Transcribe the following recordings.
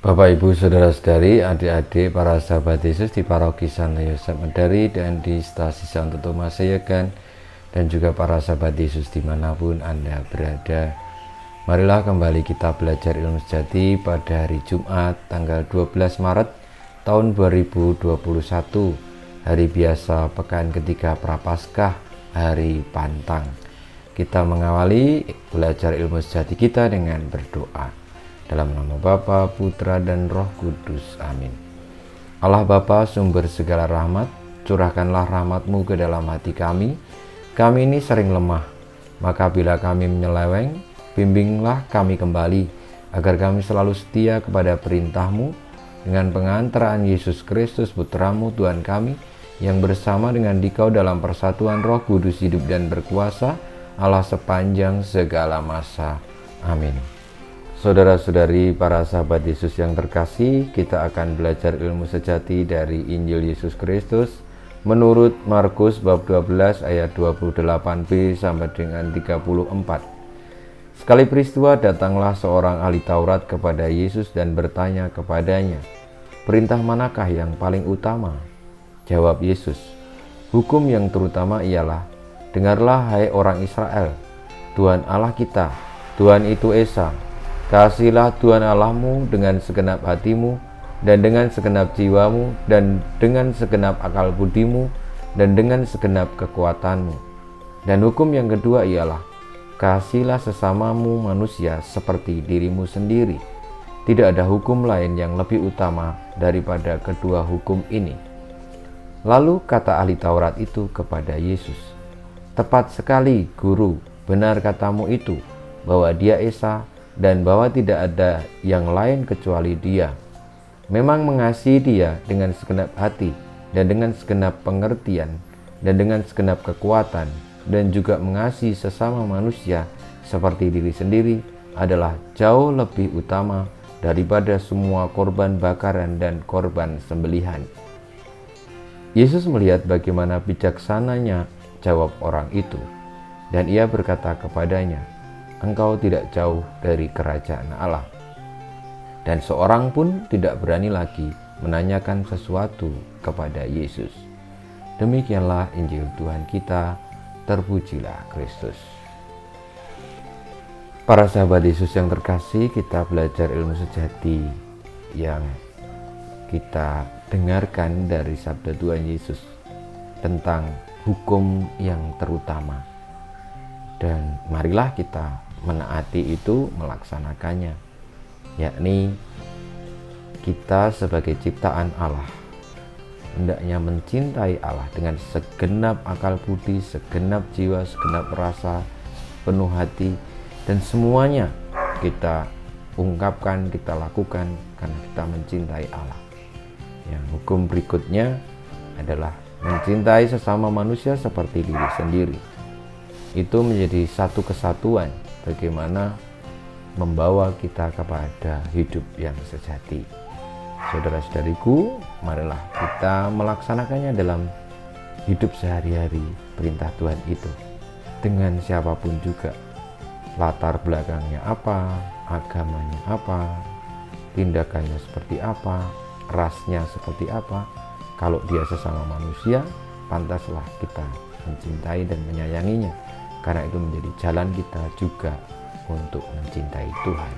Bapak, Ibu, Saudara-saudari, adik-adik, para sahabat Yesus di Paroki Santo Yosef Medari dan di Stasi Santo Thomas Seyegan, dan juga para sahabat Yesus dimanapun Anda berada. Marilah kembali kita belajar ilmu sejati pada hari Jumat tanggal 12 Maret tahun 2021, hari biasa pekan ketiga Prapaskah, hari Pantang. Kita mengawali belajar ilmu sejati kita dengan berdoa. Dalam nama Bapa, Putra, dan Roh Kudus. Amin. Allah Bapa, sumber segala rahmat, curahkanlah rahmat-Mu ke dalam hati kami. Kami ini sering lemah, maka bila kami menyeleweng, bimbinglah kami kembali, agar kami selalu setia kepada perintah-Mu, dengan pengantaraan Yesus Kristus, Putra-Mu, Tuhan kami, yang bersama dengan Dikau dalam persatuan Roh Kudus hidup dan berkuasa, Allah sepanjang segala masa. Amin. Saudara-saudari, para sahabat Yesus yang terkasih, kita akan belajar ilmu sejati dari Injil Yesus Kristus menurut Markus bab 12 ayat 28b sampai dengan 34. Sekali peristiwa datanglah seorang ahli Taurat kepada Yesus dan bertanya kepadanya, "Perintah manakah yang paling utama?" Jawab Yesus, "Hukum yang terutama ialah, dengarlah hai orang Israel, Tuhan Allah kita, Tuhan itu Esa. Kasihilah Tuhan Allahmu dengan segenap hatimu, dan dengan segenap jiwamu, dan dengan segenap akal budimu, dan dengan segenap kekuatanmu. Dan hukum yang kedua ialah, kasihilah sesamamu manusia seperti dirimu sendiri. Tidak ada hukum lain yang lebih utama daripada kedua hukum ini." Lalu kata ahli Taurat itu kepada Yesus, "Tepat sekali, Guru, benar katamu itu, bahwa Dia Esa, dan bahwa tidak ada yang lain kecuali Dia. Memang mengasihi Dia dengan segenap hati, dan dengan segenap pengertian, dan dengan segenap kekuatan, dan juga mengasihi sesama manusia seperti diri sendiri adalah jauh lebih utama daripada semua korban bakaran dan korban sembelihan." Yesus melihat bagaimana bijaksananya jawab orang itu, dan Ia berkata kepadanya, "Engkau tidak jauh dari kerajaan Allah." Dan seorang pun tidak berani lagi menanyakan sesuatu kepada Yesus. Demikianlah Injil Tuhan kita, terpujilah Kristus. Para sahabat Yesus yang terkasih, kita belajar ilmu sejati yang kita dengarkan dari sabda Tuhan Yesus tentang hukum yang terutama. Dan marilah kita menaati itu, melaksanakannya, yakni kita sebagai ciptaan Allah hendaknya mencintai Allah dengan segenap akal budi, segenap jiwa, segenap rasa, penuh hati, dan semuanya kita ungkapkan, kita lakukan karena kita mencintai Allah. Yang hukum berikutnya adalah mencintai sesama manusia seperti diri sendiri. Itu menjadi satu kesatuan bagaimana membawa kita kepada hidup yang sejati. Saudara-saudariku, marilah kita melaksanakannya dalam hidup sehari-hari, perintah Tuhan itu, dengan siapapun juga, latar belakangnya apa, agamanya apa, tindakannya seperti apa, rasnya seperti apa. Kalau dia sesama manusia, pantaslah kita mencintai dan menyayanginya, karena itu menjadi jalan kita juga untuk mencintai Tuhan.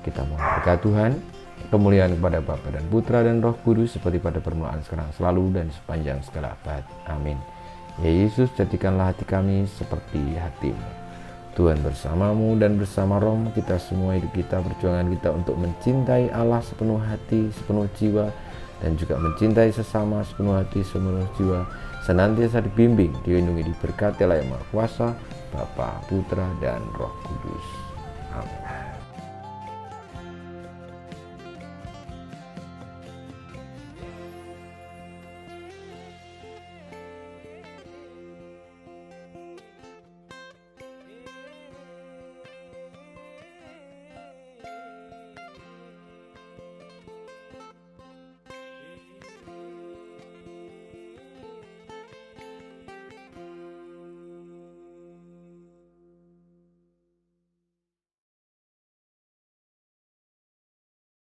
Kita mohon berkat Tuhan, kemuliaan kepada Bapa dan Putra dan Roh Kudus, seperti pada permulaan, sekarang, selalu, dan sepanjang segala abad. Amin. Ya Yesus, jadikanlah hati kami seperti hati-Mu. Tuhan bersamamu dan bersama Roh-Mu, kita semua hidup kita, perjuangan kita untuk mencintai Allah sepenuh hati, sepenuh jiwa, dan juga mencintai sesama sepenuh hati, sepenuh jiwa, senantiasa dibimbing, dilindungi, diberkati oleh Yang Maha Kuasa, Bapa, Putra, dan Roh Kudus. Amin.